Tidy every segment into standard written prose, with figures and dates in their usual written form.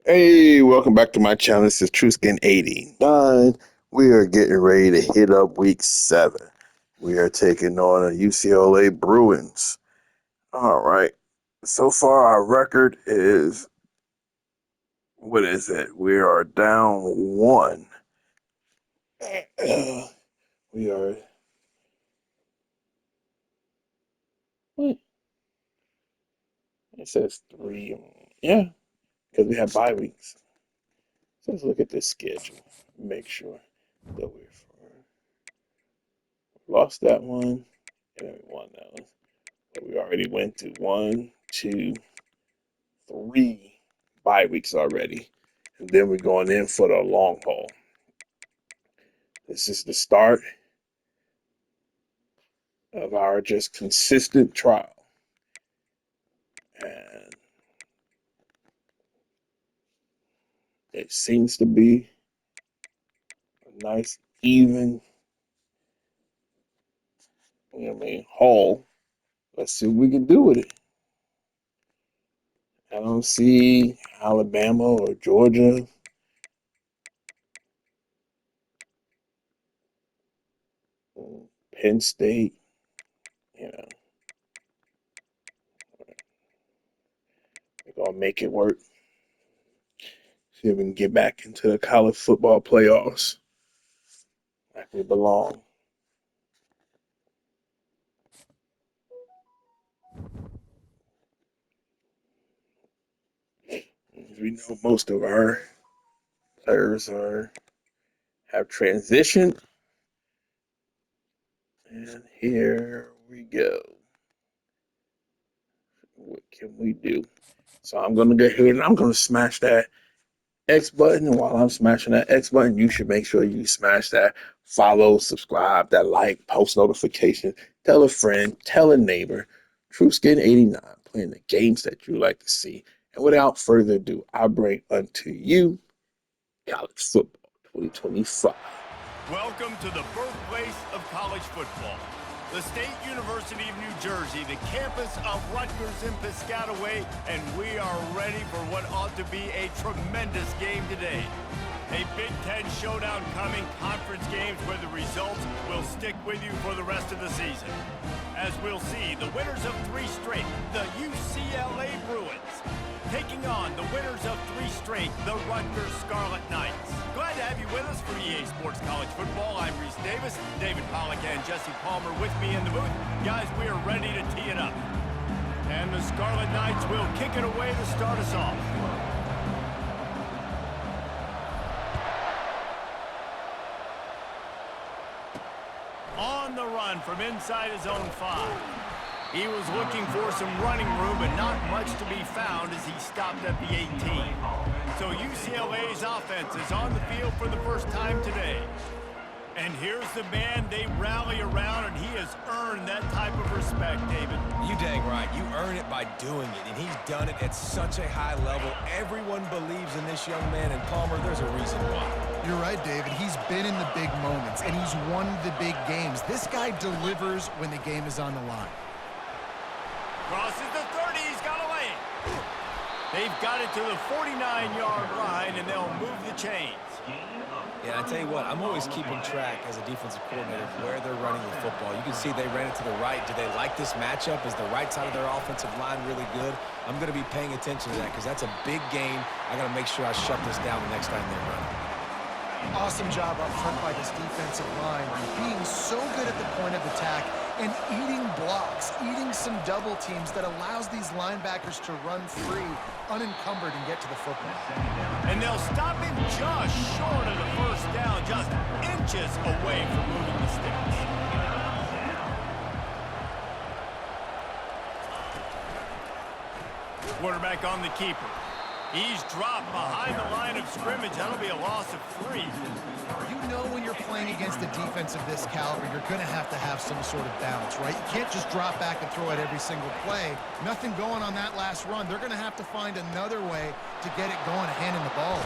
Hey, welcome back to my channel. This is TrueSkin 89. We are getting ready to hit up week 7. We are taking on a UCLA Bruins. All right. So far, our record is what is it? We are down 1. We are what? It says 3. Yeah, because we have bye weeks. So let's look at this schedule. Make sure that we've lost that one and then we won that one. But we already went through 1, 2, 3 bye weeks already. And then we're going in for the long haul. This is the start of our just consistent trial. And it seems to be a nice, even, haul. Let's see what we can do with it. I don't see Alabama or Georgia. Penn State, you know, we're going to make it work. See if we can get back into the college football playoffs like we belong. We know most of our players have transitioned. And here we go. What can we do? So I'm gonna go ahead and I'm gonna smash that X button. And while I'm smashing that X button, you should make sure you smash that follow, subscribe, that like, post notification, tell a friend, tell a neighbor. TrueSkin89 playing the games that you like to see. And without further ado, I bring unto you college football 2025. Welcome to the birthplace of college football. The State University of New Jersey, the campus of Rutgers in Piscataway, and we are ready for what ought to be a tremendous game today. A Big Ten showdown coming, conference games where the results will stick with you for the rest of the season. As we'll see, the winners of 3 straight, the UCLA Bruins, taking on the winners of 3 straight, the Rutgers Scarlet Knights. Glad to have you with us for EA Sports College Football. I'm Reese Davis, David Pollack and Jesse Palmer with me in the booth. Guys, we are ready to tee it up. And the Scarlet Knights will kick it away to start us off. On the run from inside his own 5. He was looking for some running room, but not much to be found as he stopped at the 18. So UCLA's offense is on the field for the first time today. And here's the man they rally around, and he has earned that type of respect, David. You dang right. You earn it by doing it, and he's done it at such a high level. Everyone believes in this young man, and Palmer, there's a reason why. You're right, David. He's been in the big moments, and he's won the big games. This guy delivers when the game is on the line. Crosses the 30, he's got a lane. They've got it to the 49-yard line, and they'll move the chains. Yeah, I tell you what, I'm always keeping track as a defensive coordinator of where they're running the football. You can see they ran it to the right. Do they like this matchup? Is the right side of their offensive line really good? I'm going to be paying attention to that because that's a big game. I got to make sure I shut this down the next time they run it. Awesome job up front by this defensive line, being so good at the point of attack and eating blocks, eating some double teams that allows these linebackers to run free, unencumbered, and get to the football. And they'll stop him just short of the first down, just inches away from moving the sticks. Quarterback on the keeper. He's dropped behind the line of scrimmage. That'll be a loss of 3. You know when you're playing against a defense of this caliber, you're going to have some sort of balance, right? You can't just drop back and throw it every single play. Nothing going on that last run. They're going to have to find another way to get it going, handing the ball.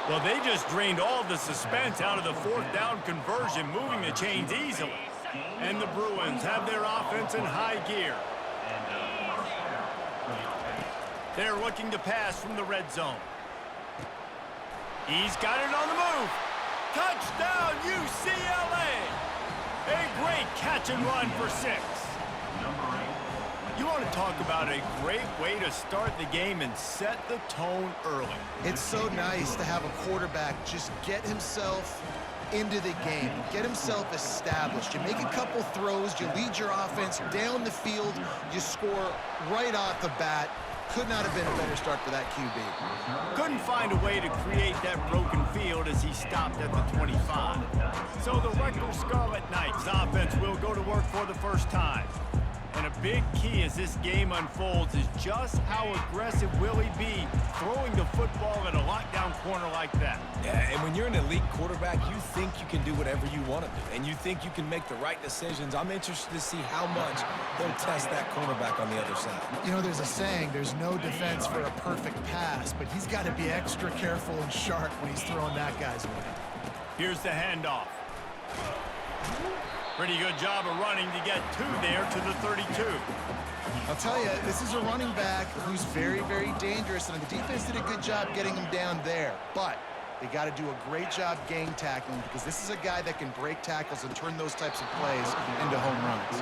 Well, they just drained all of the suspense out of the 4th down conversion, moving the chains easily. And the Bruins have their offense in high gear. They're looking to pass from the red zone. He's got it on the move. Touchdown, UCLA. A great catch and run for 6. You want to talk about a great way to start the game and set the tone early. It's so nice to have a quarterback just get himself into the game, get himself established. You make a couple throws, you lead your offense down the field, you score right off the bat. Could not have been a better start for that QB. Couldn't find a way to create that broken field as he stopped at the 25. So the Rutgers Scarlet Knights offense will go to work for the first time. And a big key as this game unfolds is just how aggressive will he be throwing the football at a lockdown corner like that. Yeah, and when you're an elite quarterback, you think you can do whatever you want to do, and you think you can make the right decisions. I'm interested to see how much they'll test that cornerback on the other side. You know, there's a saying, there's no defense for a perfect pass, but he's got to be extra careful and sharp when he's throwing that guy's way. Here's the handoff. Pretty good job of running to get 2 there to the 32. I'll tell you, this is a running back who's very, very dangerous, and the defense did a good job getting him down there. But they got to do a great job gang tackling because this is a guy that can break tackles and turn those types of plays into home runs.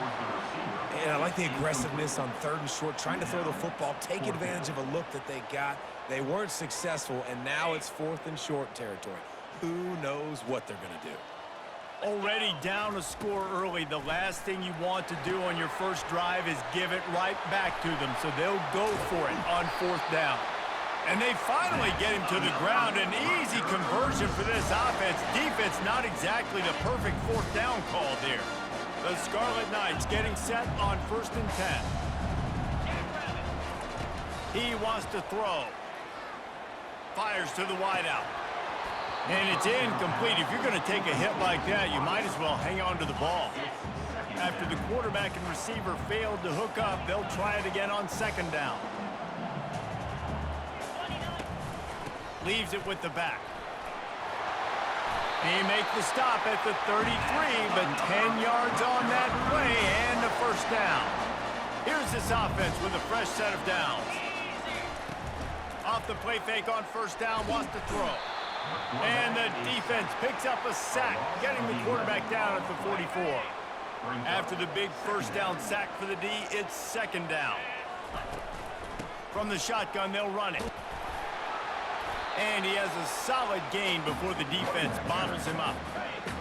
And I like the aggressiveness on 3rd and short, trying to throw the football, take advantage of a look that they got. They weren't successful, and now it's 4th and short territory. Who knows what they're going to do? Already down a score early, the last thing you want to do on your first drive is give it right back to them, so they'll go for it on 4th down. And they finally get him to the ground. An easy conversion for this offense. Defense not exactly the perfect 4th down call there. The Scarlet Knights getting set on 1st and 10. He wants to throw. Fires to the wideout. And it's incomplete. If you're going to take a hit like that, you might as well hang on to the ball. After the quarterback and receiver failed to hook up, they'll try it again on 2nd down. Leaves it with the back. He makes the stop at the 33, but 10 yards on that play and a 1st down. Here's this offense with a fresh set of downs. Off the play fake on 1st down, wants to throw. And the defense picks up a sack, getting the quarterback down at the 44. After the big 1st down sack for the D, it's 2nd down. From the shotgun, they'll run it. And he has a solid gain before the defense bottles him up.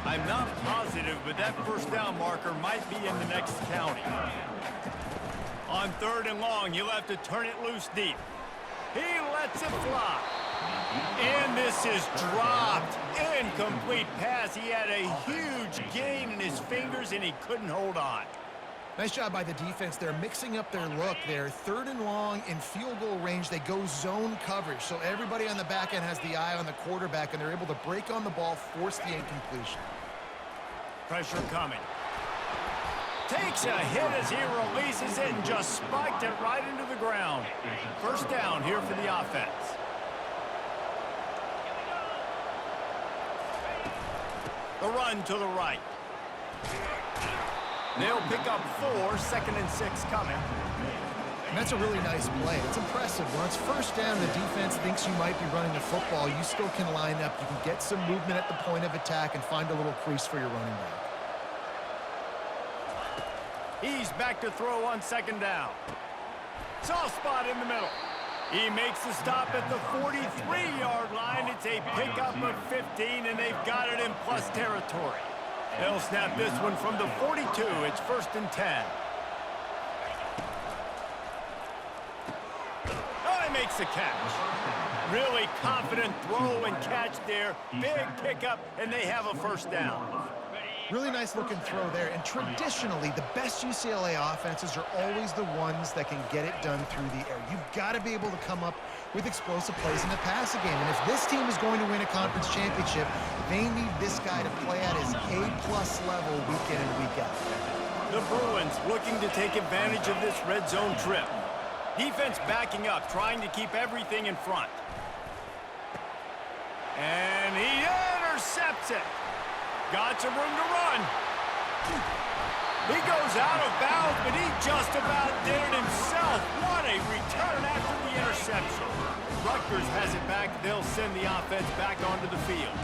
I'm not positive, but that 1st down marker might be in the next county. On 3rd and long, he'll have to turn it loose deep. He lets it fly. And this is dropped. Incomplete pass. He had a huge gain in his fingers, and he couldn't hold on. Nice job by the defense. They're mixing up their look. They're 3rd and long in field goal range. They go zone coverage. So everybody on the back end has the eye on the quarterback, and they're able to break on the ball, force the incompletion. Pressure coming. Takes a hit as he releases it and just spiked it right into the ground. 1st down here for the offense. The run to the right. They'll pick up 4, 2nd and 6 coming. And that's a really nice play. It's impressive. When it's 1st down, the defense thinks you might be running the football. You still can line up. You can get some movement at the point of attack and find a little crease for your running back. He's back to throw on 2nd down. Soft spot in the middle. He makes the stop at the 43-yard line. It's a pickup of 15, and they've got it in plus territory. They'll snap this one from the 42. It's 1st and 10. Oh, he makes the catch. Really confident throw and catch there. Big pickup, and they have a 1st down. Really nice looking throw there. And traditionally, the best UCLA offenses are always the ones that can get it done through the air. You've got to be able to come up with explosive plays in the passing game. And if this team is going to win a conference championship, they need this guy to play at his A-plus level week in and week out. The Bruins looking to take advantage of this red zone trip. Defense backing up, trying to keep everything in front. And he intercepts it. Got some room to run. He goes out of bounds, but he just about did it himself. What a return after the interception. Rutgers has it back. They'll send the offense back onto the field.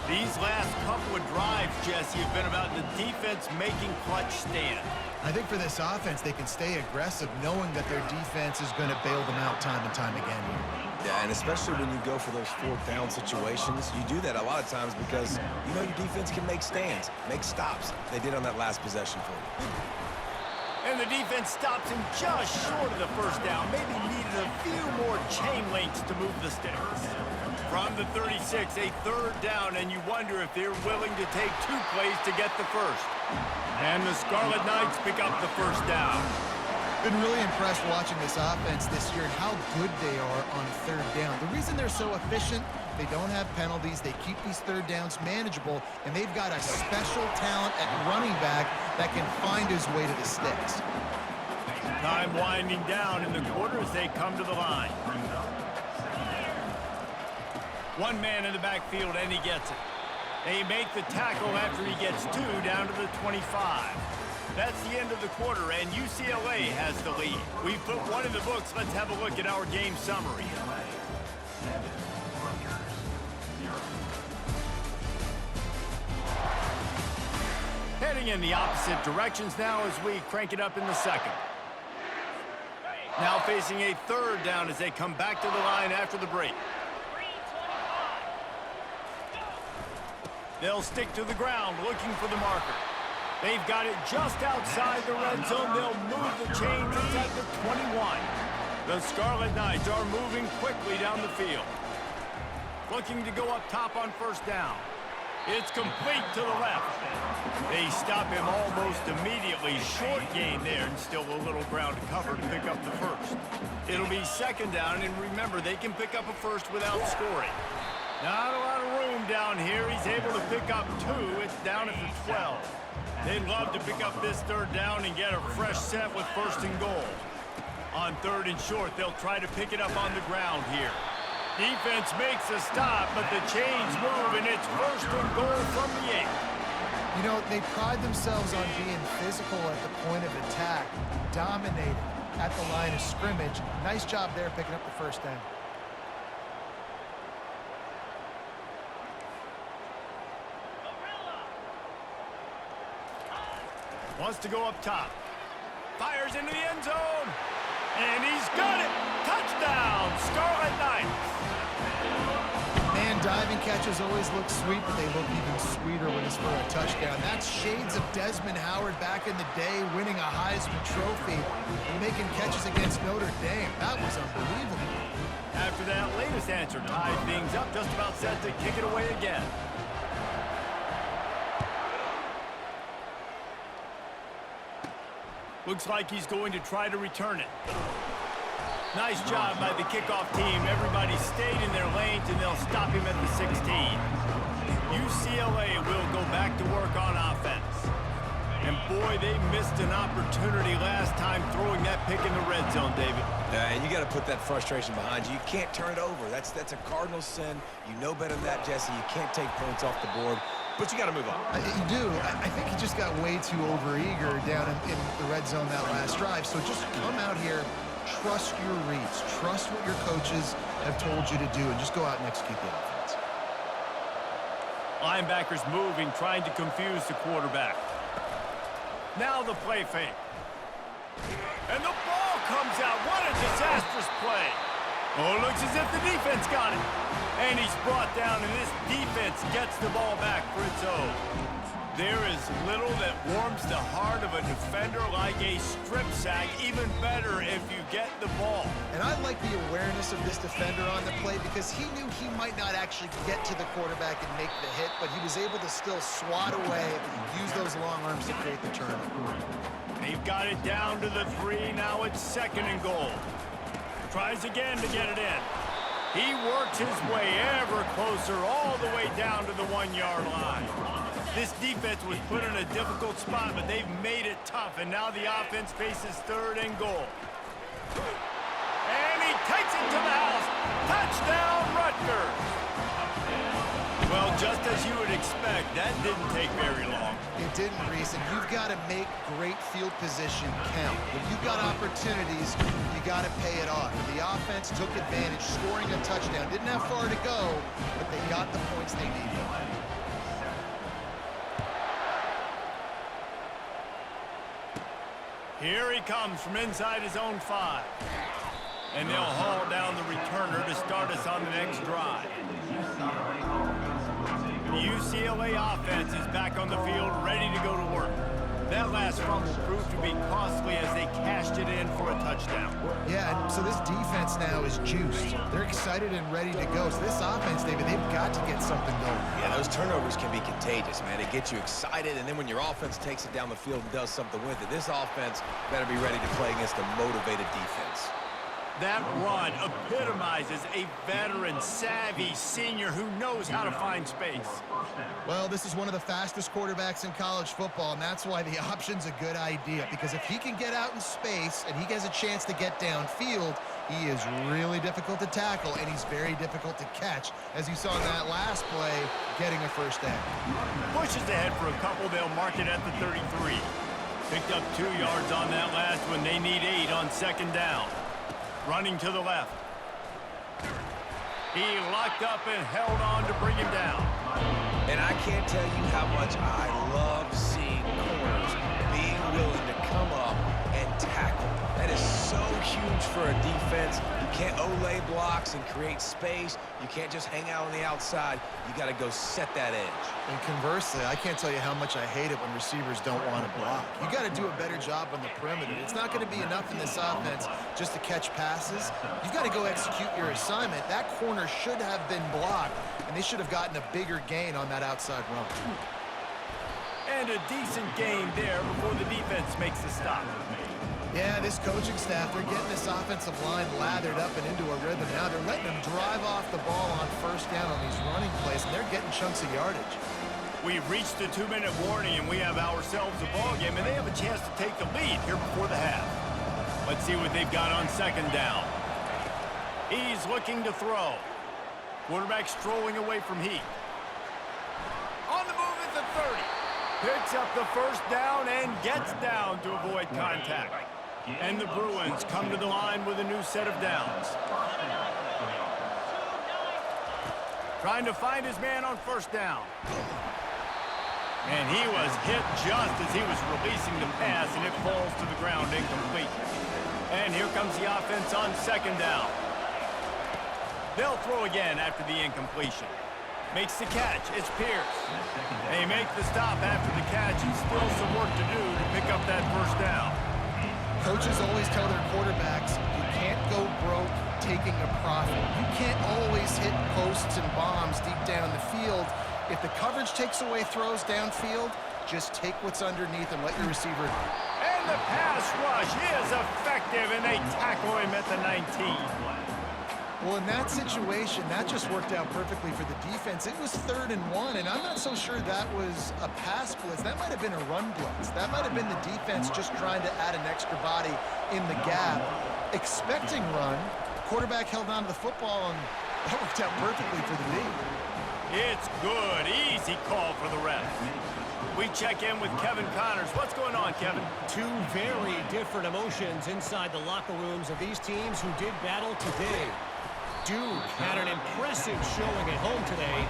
These last couple of drives, Jesse, have been about the defense making clutch stand. I think for this offense, they can stay aggressive knowing that their defense is going to bail them out time and time again. Yeah, and especially when you go for those fourth down situations, you do that a lot of times because you know your defense can make stands, make stops. They did on that last possession for you. And the defense stops him just short of the first down. Maybe needed a few more chain links to move the sticks. From the 36, a third down, and you wonder if they're willing to take 2 plays to get the first. And the Scarlet Knights pick up the first down. Been really impressed watching this offense this year and how good they are on third down. The reason they're so efficient, they don't have penalties, they keep these third downs manageable, and they've got a special talent at running back that can find his way to the sticks. Time winding down in the quarter as they come to the line. One man in the backfield, and he gets it. They make the tackle after he gets 2 down to the 25. That's the end of the quarter, and UCLA has the lead. We've put one in the books. Let's have a look at our game summary. Heading in the opposite directions now as we crank it up in the second. Now facing a third down as they come back to the line after the break. They'll stick to the ground looking for the marker. They've got it just outside the red zone. They'll move the chains inside the 21. The Scarlet Knights are moving quickly down the field. Looking to go up top on first down. It's complete to the left. They stop him almost immediately. Short gain there and still a little ground to cover to pick up the first. It'll be second down, and remember, they can pick up a first without scoring. Not a lot of room down here. He's able to pick up 2. It's down at the 12. They'd love to pick up this third down and get a fresh set with first and goal. On third and short, they'll try to pick it up on the ground here. Defense makes a stop, but the chains move, and it's first and goal from the 8. You know, they pride themselves on being physical at the point of attack, dominating at the line of scrimmage. Nice job there picking up the first down. Wants to go up top. Fires into the end zone. And he's got it. Touchdown, Scarlet Knights. Man, diving catches always look sweet, but they look even sweeter when it's for a touchdown. That's shades of Desmond Howard back in the day, winning a Heisman Trophy and making catches against Notre Dame. That was unbelievable. After that latest answer tied things up, just about set to kick it away again. Looks like he's going to try to return it. Nice job by the kickoff team. Everybody stayed in their lanes, and they'll stop him at the 16. UCLA will go back to work on offense. And boy, they missed an opportunity last time throwing that pick in the red zone, David. And you got to put that frustration behind you. You can't turn it over. That's a cardinal sin. You know better than that, Jesse. You can't take points off the board. But you got to move on. You do. I think he just got way too overeager down in the red zone that last drive. So just come out here, trust your reads, trust what your coaches have told you to do, and just go out and execute the offense. Linebackers moving, trying to confuse the quarterback. Now the play fake. And the ball comes out. What a disastrous play. Oh, it looks as if the defense got it. And he's brought down, and this defense gets the ball back for its own. There is little that warms the heart of a defender like a strip sack. Even better if you get the ball. And I like the awareness of this defender on the play because he knew he might not actually get to the quarterback and make the hit, but he was able to still swat away, use those long arms to create the turnover. They've got it down to the 3. Now it's second and goal. Tries again to get it in. He works his way ever closer all the way down to the 1-yard line. This defense was put in a difficult spot, but they've made it tough, and now the offense faces third and goal. And he takes it to the house. Touchdown, Rutgers. Well, just as you would expect, that didn't take very long. It didn't, Reese, and you've got to make great field position count. When you've got opportunities, you got to pay it off. And the offense took advantage, scoring a touchdown. Didn't have far to go, but they got the points they needed. Here he comes from inside his own 5. And they'll haul down the returner to start us on the next drive. The UCLA offense is back on the field, ready to go to work. That last fumble proved to be costly as they cashed it in for a touchdown. Yeah, so this defense now is juiced. They're excited and ready to go. So this offense, David, they've got to get something going. Yeah, those turnovers can be contagious, man. It gets you excited, and then when your offense takes it down the field and does something with it, this offense better be ready to play against a motivated defense. That run epitomizes a veteran, savvy senior who knows how to find space. Well, this is one of the fastest quarterbacks in college football, and that's why the option's a good idea. Because if he can get out in space and he has a chance to get downfield, he is really difficult to tackle, and he's very difficult to catch. As you saw in that last play, getting a first down. Pushes ahead for a couple. They'll mark it at the 33. Picked up 2 yards on that last one. They need 8 on second down. Running to the left. He locked up and held on to bring him down. And I can't tell you how much I love seeing corners being willing to come up and tackle. That is so huge for a defense. You can't olay blocks and create space. You can't just hang out on the outside. You got to go set that edge. And conversely, I can't tell you how much I hate it when receivers don't want to block. You got to do a better job on the perimeter. It's not going to be enough in this offense just to catch passes. You've got to go execute your assignment. That corner should have been blocked, and they should have gotten a bigger gain on that outside run. And a decent gain there before the defense makes the stop. Yeah, this coaching staff, they're getting this offensive line lathered up and into a rhythm now. They're letting them drive off the ball on first down on these running plays, and they're getting chunks of yardage. We've reached the 2-minute warning, and we have ourselves a ball game, and they have a chance to take the lead here before the half. Let's see what they've got on second down. He's looking to throw. Quarterback strolling away from Heath. On the move at the 30. Picks up the first down and gets down to avoid contact. And the Bruins come to the line with a new set of downs. Trying to find his man on first down. And he was hit just as he was releasing the pass, and it falls to the ground incomplete. And here comes the offense on second down. They'll throw again after the incompletion. Makes the catch. It's Pierce. They make the stop after the catch, and still some work to do to pick up that first down. Coaches always tell their quarterbacks, you can't go broke taking a profit. You can't always hit posts and bombs deep down the field. If the coverage takes away throws downfield, just take what's underneath and let your receiver. And the pass rush is effective, and they tackle him at the 19. Well, in that situation, that just worked out perfectly for the defense. It was 3rd and 1, and I'm not so sure that was a pass blitz. That might have been a run blitz. That might have been the defense just trying to add an extra body in the gap. Expecting run, quarterback held on to the football, and that worked out perfectly for the D. It's good. Easy call for the ref. We check in with Kevin Connors. What's going on, Kevin? Two very different emotions inside the locker rooms of these teams who did battle today. Duke had an impressive showing at home today,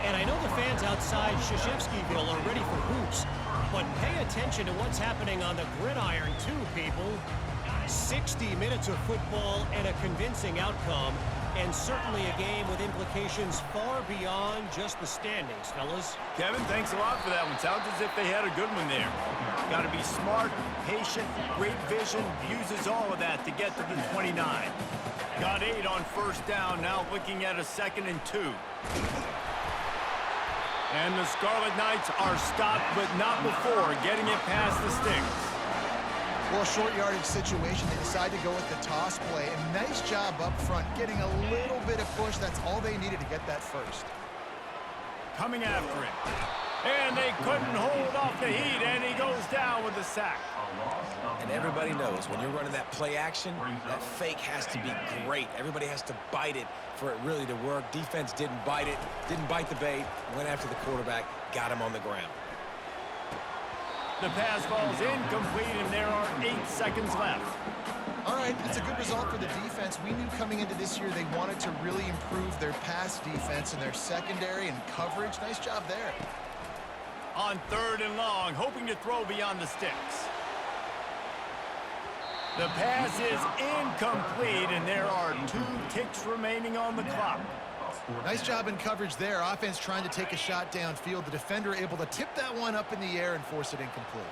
and I know the fans outside Krzyzewskiville are ready for hoops, but pay attention to what's happening on the gridiron too, people. 60 minutes of football and a convincing outcome, and certainly a game with implications far beyond just the standings, fellas. Kevin, thanks a lot for that one. Sounds as if they had a good one there. Got to be smart, patient, great vision, uses all of that to get to the 29. Got 8 on first down, now looking at a 2nd and 2. And the Scarlet Knights are stopped, but not before getting it past the sticks. Well, a short yardage situation, they decide to go with the toss play. And nice job up front, getting a little bit of push. That's all they needed to get that first. Coming after him. And they couldn't hold off the heat, and he goes down with the sack. And everybody knows when you're running that play action, that fake has to be great. Everybody has to bite it for it really to work. Defense didn't bite it, didn't bite the bait, went after the quarterback, got him on the ground. The pass falls incomplete, and there are 8 seconds left. All right, that's a good result for the defense. We knew coming into this year they wanted to really improve their pass defense and their secondary and coverage. Nice job there. On 3rd and long, hoping to throw beyond the sticks. The pass is incomplete, and there are 2 ticks remaining on the clock. Nice job in coverage there. Offense trying to take a shot downfield. The defender able to tip that one up in the air and force it incomplete.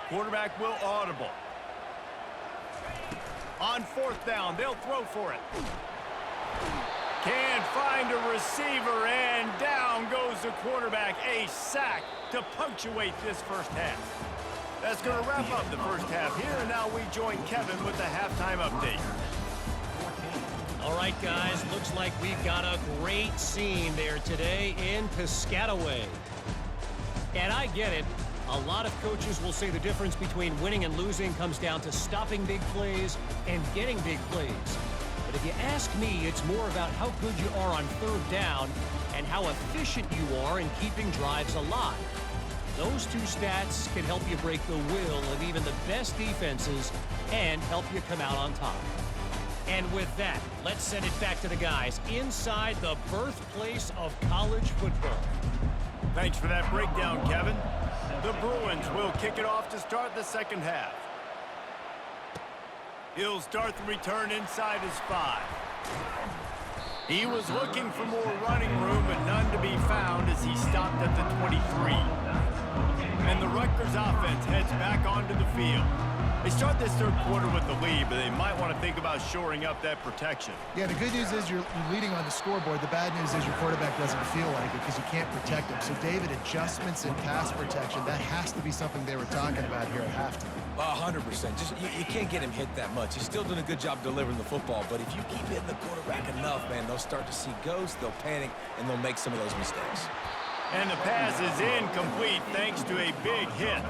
Quarterback will audible. On 4th down, they'll throw for it. Can't find a receiver, and down goes the quarterback. A sack to punctuate this first half. That's going to wrap up the first half here, and now we join Kevin with the halftime update. All right, guys, looks like we've got a great scene there today in Piscataway. And I get it. A lot of coaches will say the difference between winning and losing comes down to stopping big plays and getting big plays. But if you ask me, it's more about how good you are on 3rd down and how efficient you are in keeping drives alive. Those 2 stats can help you break the will of even the best defenses and help you come out on top. And with that, let's send it back to the guys inside the birthplace of college football. Thanks for that breakdown, Kevin. The Bruins will kick it off to start the second half. He'll start the return inside his 5. He was looking for more running room, but none to be found as he stopped at the 23. And the Rutgers offense heads back onto the field. They start this 3rd quarter with the lead, but they might want to think about shoring up that protection. Yeah, the good news is you're leading on the scoreboard. The bad news is your quarterback doesn't feel like it because you can't protect him. So, David, adjustments in pass protection, that has to be something they were talking about here at halftime. 100%. Just you can't get him hit that much. He's still doing a good job delivering the football, but if you keep hitting the quarterback enough, man, they'll start to see ghosts, they'll panic, and they'll make some of those mistakes. And the pass is incomplete thanks to a big hit.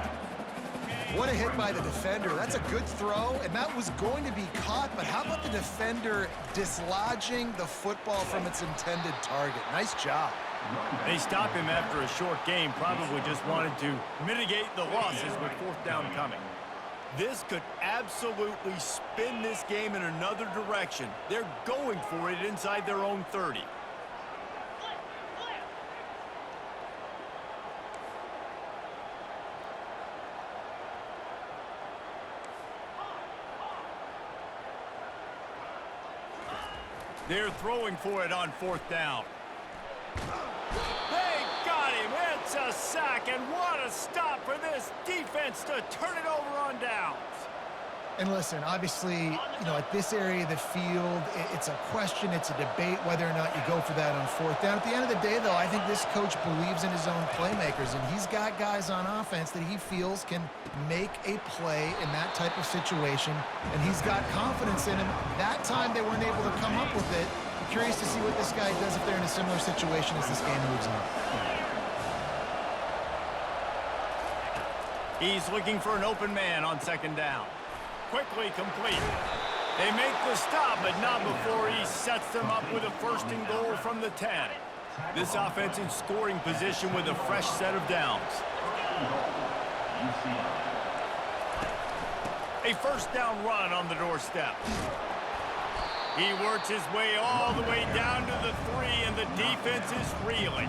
What a hit by the defender. That's a good throw, and that was going to be caught, but how about the defender dislodging the football from its intended target? Nice job. They stop him after a short game, probably just wanted to mitigate the losses with 4th down coming. This could absolutely spin this game in another direction. They're going for it inside their own 30. They're throwing for it on 4th down. They got him. It's a sack, and what a stop for this defense to turn it over on downs. And listen, obviously, at this area of the field, it's a question, it's a debate whether or not you go for that on 4th down. At the end of the day, though, I think this coach believes in his own playmakers, and he's got guys on offense that he feels can make a play in that type of situation, and he's got confidence in him. That time they weren't able to come up with it. I'm curious to see what this guy does if they're in a similar situation as this game moves on. He's looking for an open man on 2nd down. Quickly complete. They make the stop, but not before he sets them up with a 1st and goal from the 10. This offense in scoring position with a fresh set of downs. A 1st down run on the doorstep. He works his way all the way down to the 3, and the defense is reeling.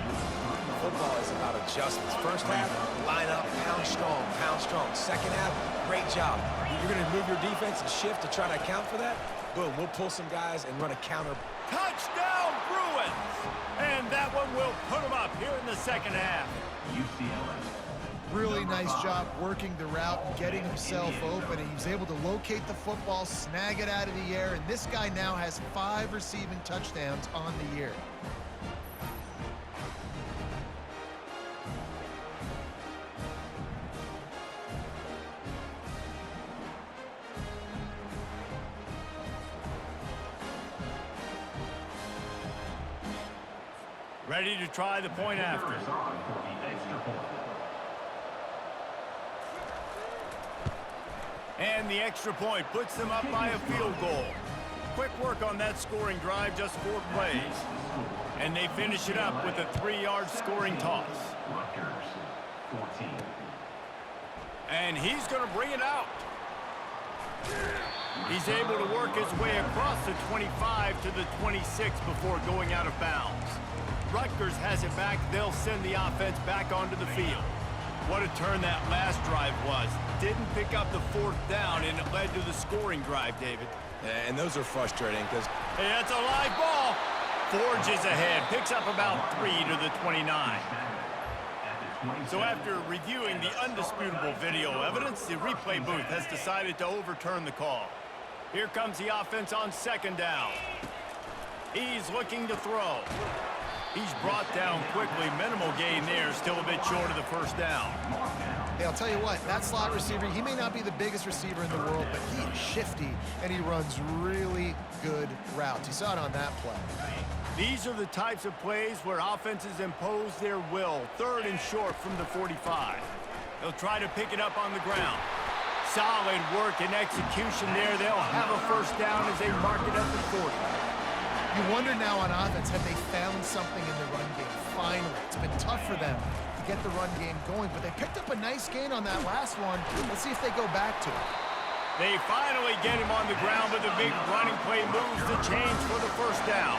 Football is about adjustments. First half, line up, pound strong, pound strong. Second half, great job. You're going to move your defense and shift to try to account for that. Boom, we'll pull some guys and run a counter. Touchdown, Bruins! And that one will put them up here in the second half. Really nice job working the route and getting himself open. And he was able to locate the football, snag it out of the air, and this guy now has 5 receiving touchdowns on the year. Ready to try the point after. And the extra point puts them up by a field goal. Quick work on that scoring drive, just 4 plays. And they finish it up with a 3-yard scoring toss. And he's going to bring it out. He's able to work his way across the 25 to the 26 before going out of bounds. Rutgers has it back. They'll send the offense back onto the field. What a turn that last drive was. Didn't pick up the 4th down, and it led to the scoring drive, David. And those are frustrating because... Hey, that's a live ball. Forges ahead. Picks up about 3 to the 29. So after reviewing the undisputable video evidence, the replay booth has decided to overturn the call. Here comes the offense on 2nd down. He's looking to throw. He's brought down quickly. Minimal gain there. Still a bit short of the 1st down. Hey, I'll tell you what, that slot receiver, he may not be the biggest receiver in the world, but he is shifty, and he runs really good routes. You saw it on that play. These are the types of plays where offenses impose their will. 3rd and short from the 45. They'll try to pick it up on the ground. Solid work and execution there. They'll have a 1st down as they mark it at the 40. You wonder now on offense, have they found something in the run game? Finally, it's been tough for them to get the run game going, but they picked up a nice gain on that last one. Let's see if they go back to it. They finally get him on the ground, but the big running play moves the chains for the 1st down.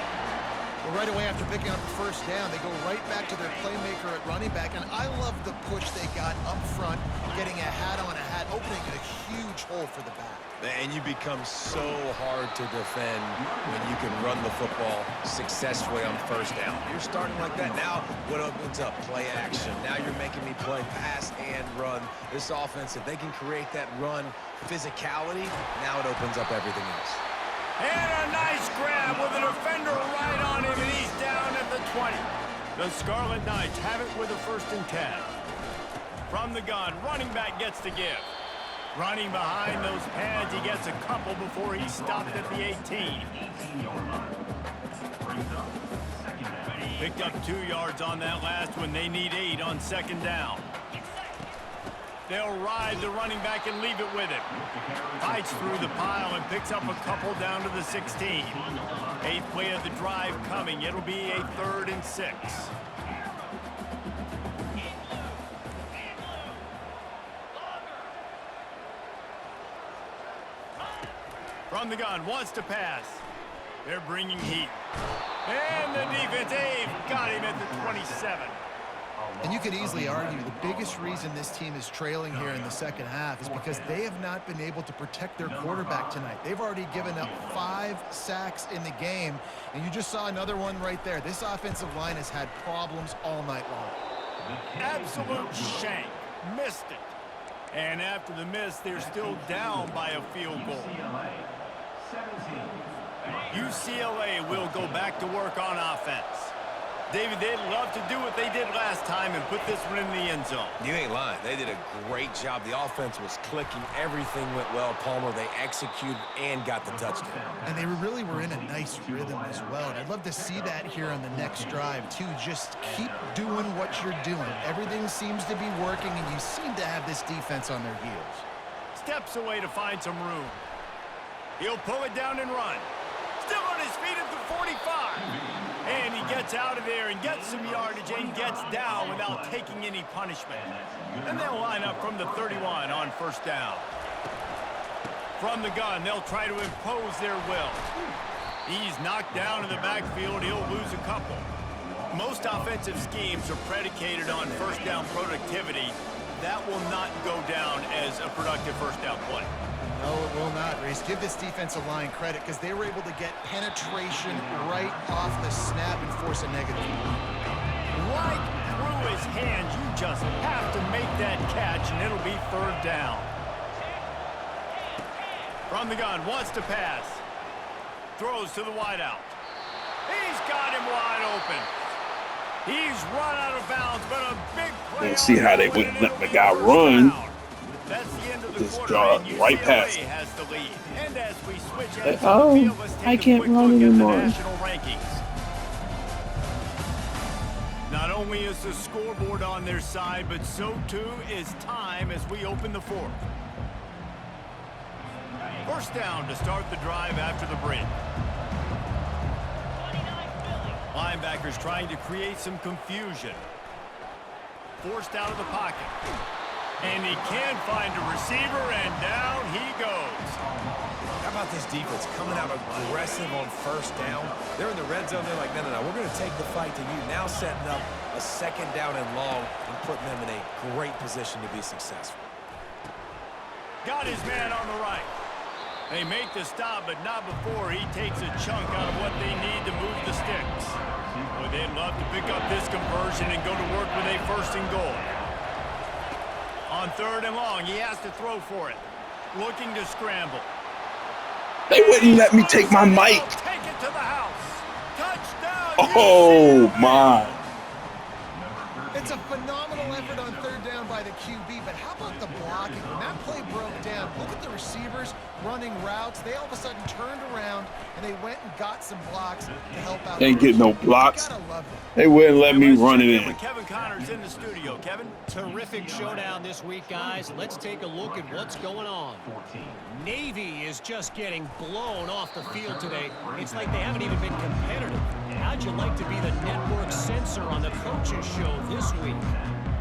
Well, right away after picking up the 1st down, they go right back to their playmaker at running back, and I love the push they got up front, getting a hat on a hat, opening a huge hole for the back. And you become so hard to defend when you can run the football successfully on 1st down. You're starting like that. Now what opens up? Play action. Now you're making me play pass and run. This offense, if they can create that run physicality, now it opens up everything else. And a nice grab with a defender right on him, and he's down at the 20. The Scarlet Knights have it with a 1st and 10. From the gun, running back gets the give. Running behind those pads, he gets a couple before he's stopped at the 18. Picked up 2 yards on that last one. They need 8 on 2nd down. They'll ride the running back and leave it with him. Fights through the pile and picks up a couple down to the 16. 8th play of the drive coming. It'll be a 3rd and 6. From the gun, wants to pass. They're bringing heat. And the defense, they've got him at the 27. And you could easily argue the biggest reason this team is trailing here in the 2nd half is because they have not been able to protect their quarterback tonight. They've already given up 5 sacks in the game, and you just saw another one right there. This offensive line has had problems all night long. Absolute shank. Missed it. And after the miss, they're still down by a field goal. UCLA will go back to work on offense. David, they'd love to do what they did last time and put this one in the end zone. You ain't lying. They did a great job. The offense was clicking. Everything went well. Palmer, they executed and got the touchdown. And they really were in a nice rhythm as well. And I'd love to see that here on the next drive, too. Just keep doing what you're doing. Everything seems to be working, and you seem to have this defense on their heels. Steps away to find some room. He'll pull it down and run. Still on his feet at the 45. And he gets out of there and gets some yardage and gets down without taking any punishment. And they'll line up from the 31 on 1st down. From the gun, they'll try to impose their will. He's knocked down in the backfield. He'll lose a couple. Most offensive schemes are predicated on 1st down productivity. That will not go down as a productive 1st down play. No, it will not, Reese. Give this defensive line credit because they were able to get penetration right off the snap and force a negative. Right through his hands. You just have to make that catch, and it'll be 3rd down. From the gun, wants to pass. Throws to the wideout. He's got him wide open. He's run out of bounds, but a big play. And see how they wouldn't let the guy run. That's the end of the Just quarter, draw and right UCLA past. has the lead. And as we switch ends of the Oh, field, let's take I a can't quick run look at the anymore. national rankings. Not only is the scoreboard on their side, but so too is time as we open the 4th. First down to start the drive after the break. Linebackers trying to create some confusion. Forced out of the pocket. And he can find a receiver, and down he goes. How about this defense coming out aggressive on first down? They're in the red zone. They're like, no, we're going to take the fight to you. Now setting up a second down and long and putting them in a great position to be successful. Got his man on the right. They make the stop, but not before he takes a chunk out of what they need to move the sticks. Well, they'd love to pick up this conversion and go to work with a first and goal. On third and long, he has to throw for it. Looking to scramble. They wouldn't let me take my mic. Take it to the house. Touchdown. Oh, my. It's a phenomenal effort on third down by the QB, but how about the blocking? When that play broke down, look at the receivers running routes. They all of a sudden turned around, and they went and got some blocks to help out. They ain't getting no blocks. Gotta love it. They wouldn't let me run it in. Kevin Connors in the studio. Kevin? Terrific showdown this week, guys. Let's take a look at what's going on. Navy is just getting blown off the field today. It's like they haven't even been competitive. How'd you like to be the network censor on the coaches show this week?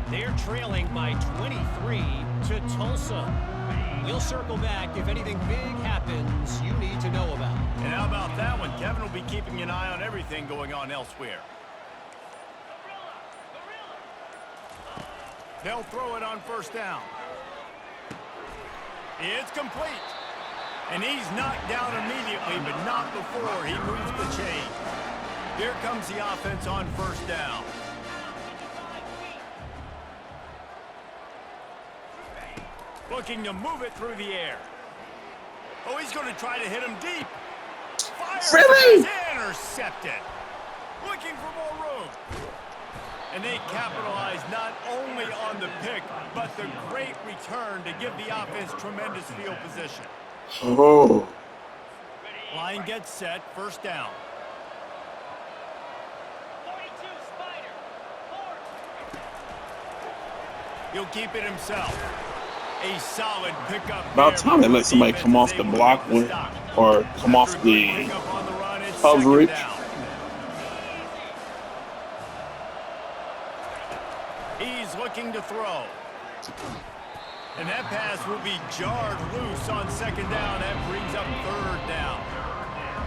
They're trailing by 23 to Tulsa. We'll circle back if anything big happens you need to know about. And how about that one? Kevin will be keeping an eye on everything going on elsewhere. They'll throw it on first down. It's complete. And he's knocked down immediately, but not before he moves the chain. Here comes the offense on first down. Looking to move it through the air. Oh, he's going to try to hit him deep. Fires Really? intercepted. Looking for more room. And they capitalize not only on the pick, but the great return to give the offense tremendous field position. Oh. Line gets set, first down. He'll keep it himself. A solid pickup. About time they let somebody come off the block or come off the coverage. He's looking to throw. And that pass will be jarred loose on second down. That brings up third down.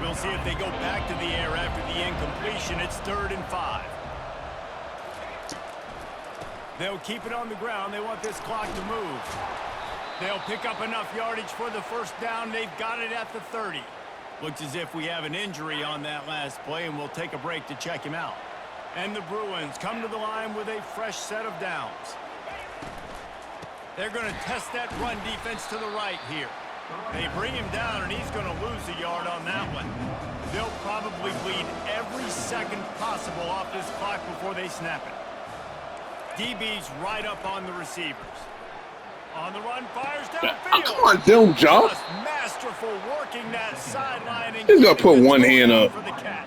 We'll see if they go back to the air after the incompletion. It's 3rd and 5. They'll keep it on the ground. They want this clock to move. They'll pick up enough yardage for the first down. They've got it at the 30. Looks as if we have an injury on that last play, and we'll take a break to check him out. And the Bruins come to the line with a fresh set of downs. They're going to test that run defense to the right here. They bring him down, and he's going to lose a yard on that one. They'll probably bleed every second possible off this clock before they snap it. DB's right up on the receivers. On the run, fires downfield. Come on, don't jump. Just masterful working that sideline. He's going to put one hand up. For the catch.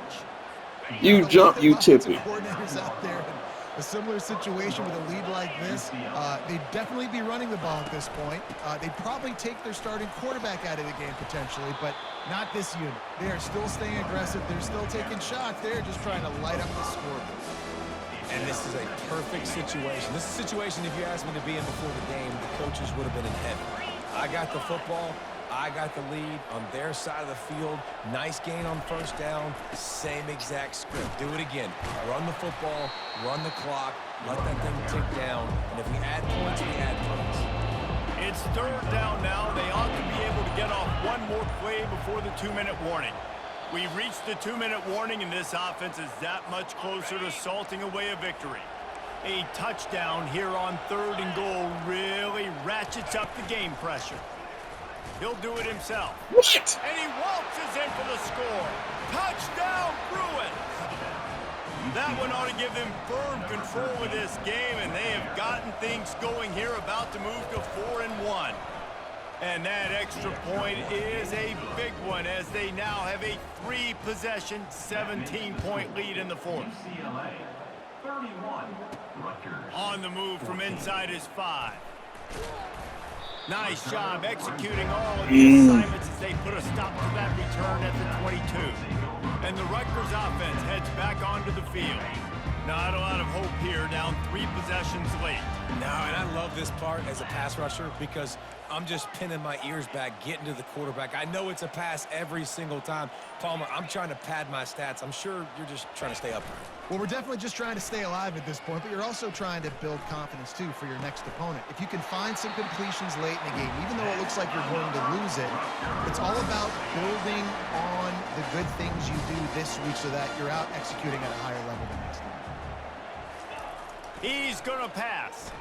You jump, you tip it. Coordinators out there in a similar situation with a lead like this, they'd definitely be running the ball at this point. They'd probably take their starting quarterback out of the game potentially, but not this unit. They are still staying aggressive. They're still taking shots. They're just trying to light up the scoreboard. And this is a perfect situation. This is a situation, if you asked me to be in before the game, the coaches would have been in heaven. I got the football. I got the lead on their side of the field. Nice gain on first down. Same exact script. Do it again. Run the football, run the clock, let that thing tick down. And if we add points, we add points. It's 3rd down now. They ought to be able to get off one more play before the 2-minute warning. We've reached the 2-minute warning, and this offense is that much closer to salting away a victory. A touchdown here on 3rd and goal really ratchets up the game pressure. He'll do it himself. What? And he waltzes in for the score. Touchdown, Bruins! That one ought to give them firm control of this game, and they have gotten things going here, about to move to 4-1. And that extra point is a big one, as they now have a 3-possession, 17-point lead in the 4th. On the move from inside his 5. Nice job executing all of the assignments as they put a stop to that return at the 22. And the Rutgers offense heads back onto the field. Not a lot of hope here, down 3 possessions late. No, and I love this part as a pass rusher because I'm just pinning my ears back, getting to the quarterback. I know it's a pass every single time. Palmer, I'm trying to pad my stats. I'm sure you're just trying to stay upright. Well, we're definitely just trying to stay alive at this point, but you're also trying to build confidence, too, for your next opponent. If you can find some completions late in the game, even though it looks like you're going to lose it, it's all about building on the good things you do this week so that you're out executing at a higher level the next time. He's going to pass.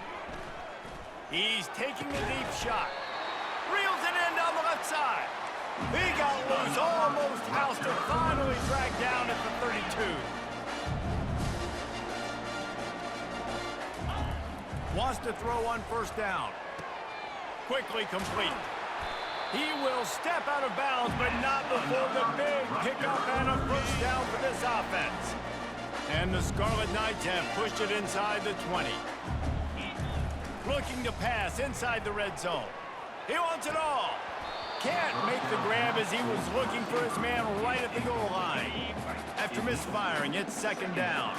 He's taking a deep shot. Reels it in down the left side. He got loose, almost housed it, finally dragged down at the 32. Wants to throw on first down. Quickly complete. He will step out of bounds, but not before the big pickup and a first down for this offense. And the Scarlet Knights have pushed it inside the 20. Looking to pass inside the red zone. He wants it all. Can't make the grab as he was looking for his man right at the goal line. After misfiring, it's second down.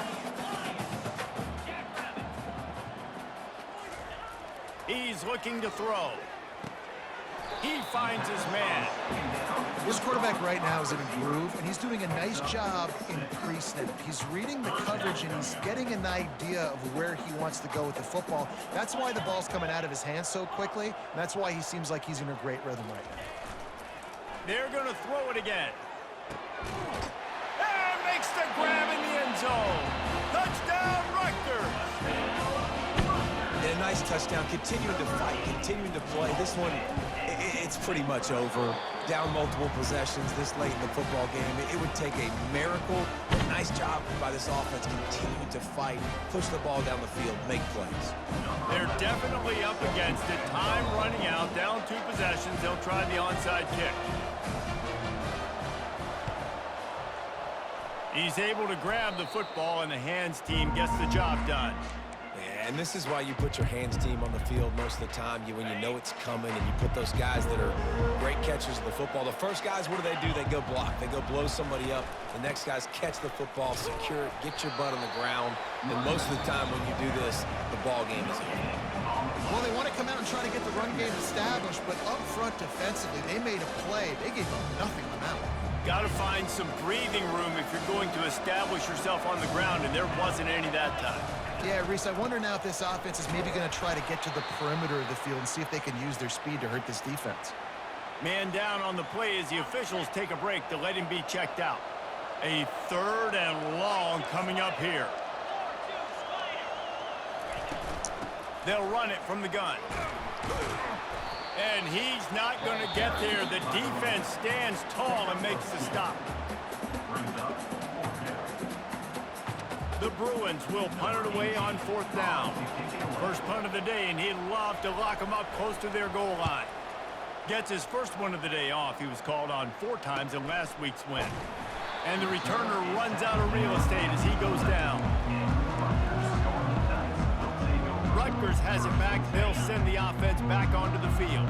He's looking to throw. He finds his man. This quarterback right now is in a groove, and he's doing a nice job in pre-snap. He's reading the coverage, and he's getting an idea of where he wants to go with the football. That's why the ball's coming out of his hands so quickly, and that's why he seems like he's in a great rhythm right now. They're going to throw it again. And makes the grab in the end zone. Touchdown, Rutgers. And a nice touchdown, continuing to fight, continuing to play. This one, it's pretty much over. Down multiple possessions this late in the football game. It would take a miracle. Nice job by this offense, continuing to fight, push the ball down the field, make plays. They're definitely up against it. Time running out, down 2 possessions. They'll try the onside kick. He's able to grab the football, and the hands team gets the job done. Yeah, and this is why you put your hands team on the field most of the time. When you know it's coming, and you put those guys that are great catchers of the football. The first guys, what do? They go block. They go blow somebody up. The next guys catch the football, secure it, get your butt on the ground. And most of the time when you do this, the ball game is over. Well, they want to come out and try to get the run game established, but up front defensively, they made a play. They gave them nothing on that one. Got to find some breathing room if you're going to establish yourself on the ground, and there wasn't any that time. Yeah, Reese, I wonder now if this offense is maybe going to try to get to the perimeter of the field and see if they can use their speed to hurt this defense. Man down on the play as the officials take a break to let him be checked out. A 3rd and long coming up here. They'll run it from the gun. And he's not going to get there. The defense stands tall and makes the stop. The Bruins will punt it away on 4th down. First punt of the day, and he'd love to lock them up close to their goal line. Gets his first one of the day off. He was called on 4 times in last week's win. And the returner runs out of real estate as he goes down. Rutgers has it back. They'll send the offense back onto the field.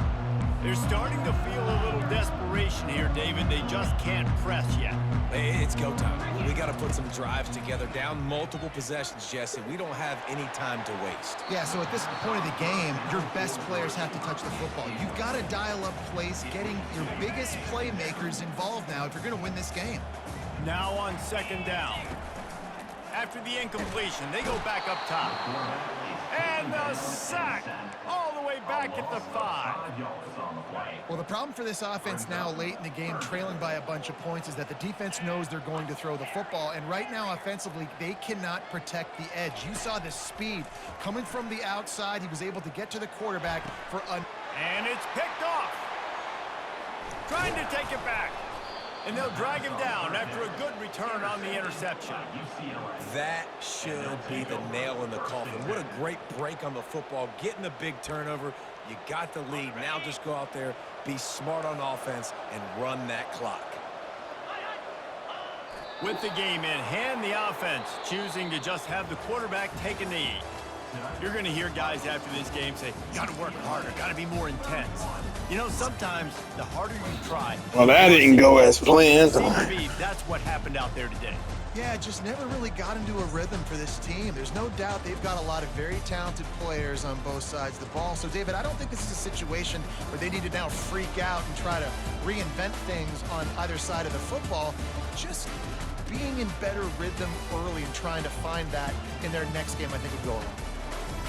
They're starting to feel a little desperation here, David. They just can't press yet. It's go time. We got to put some drives together. Down multiple possessions, Jesse. We don't have any time to waste. Yeah, so at this point of the game, your best players have to touch the football. You've got to dial up plays, getting your biggest playmakers involved now if you're going to win this game. Now on 2nd down. After the incompletion, they go back up top. And the sack all the way back at the 5. Well, the problem for this offense now late in the game, trailing by a bunch of points, is that the defense knows they're going to throw the football. And right now, offensively, they cannot protect the edge. You saw the speed coming from the outside. He was able to get to the quarterback for a... And it's picked off. Trying to take it back. And they'll drag him down after a good return on the interception. That should be the nail in the coffin. What a great break on the football. Getting the big turnover. You got the lead. Now just go out there, be smart on offense, and run that clock. With the game in hand, the offense choosing to just have the quarterback take a knee. You're going to hear guys after this game say, got to work harder, got to be more intense. You know, sometimes the harder you try... Well, that didn't go as planned. Seems to be that's what happened out there today. Yeah, just never really got into a rhythm for this team. There's no doubt they've got a lot of very talented players on both sides of the ball. So, David, I don't think this is a situation where they need to now freak out and try to reinvent things on either side of the football. Just being in better rhythm early and trying to find that in their next game, I think, would go a long way.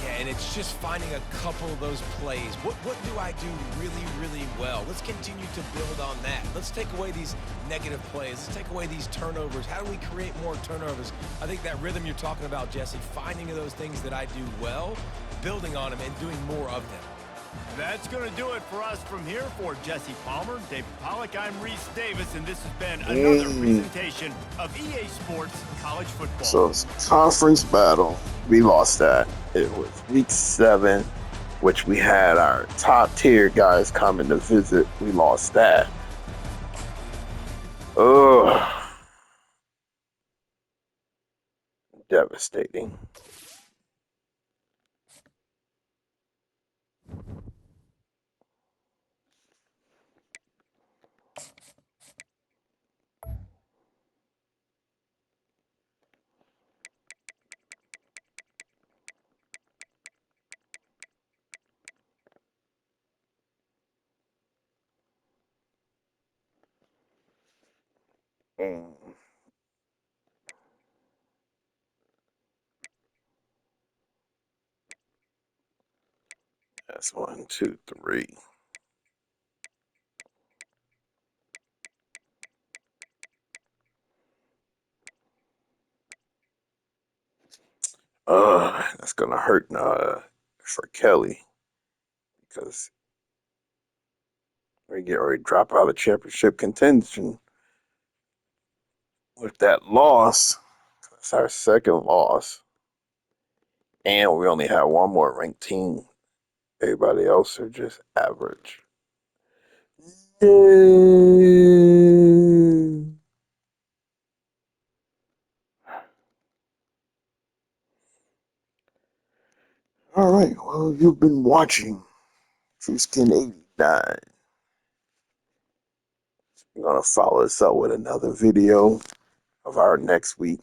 Yeah, and it's just finding a couple of those plays. What do I do really, really well? Let's continue to build on that. Let's take away these negative plays. Let's take away these turnovers. How do we create more turnovers? I think that rhythm you're talking about, Jesse, finding those things that I do well, building on them, and doing more of them. That's going to do it for us from here. For Jesse Palmer, David Pollack, I'm Reese Davis, and this has been another presentation of EA Sports College Football. So it's conference battle. We lost that. It was week 7, which we had our top tier guys coming to visit. We lost that. Ugh. Devastating. That's 1, 2, 3. That's gonna hurt for Kelly because we get ready to drop out of championship contention with that loss. That's our second loss, and we only have one more ranked team. Everybody else are just average. Yay. All right, well, you've been watching Truskin 89. You're going to follow us up with another video of our next week.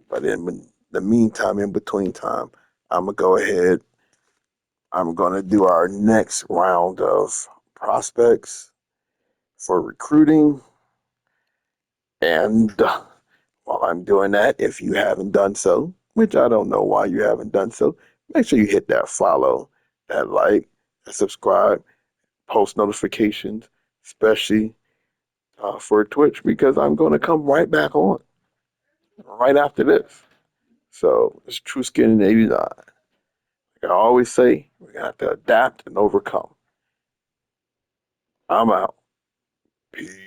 But in the meantime, in between time, I'm going to go ahead. I'm going to do our next round of prospects for recruiting. And while I'm doing that, if you haven't done so, which I don't know why you haven't done so, make sure you hit that follow, that like, that subscribe, post notifications, especially for Twitch, because I'm going to come right back on right after this. So it's Truskin 89. Like I always say, we're going to have to adapt and overcome. I'm out. Peace.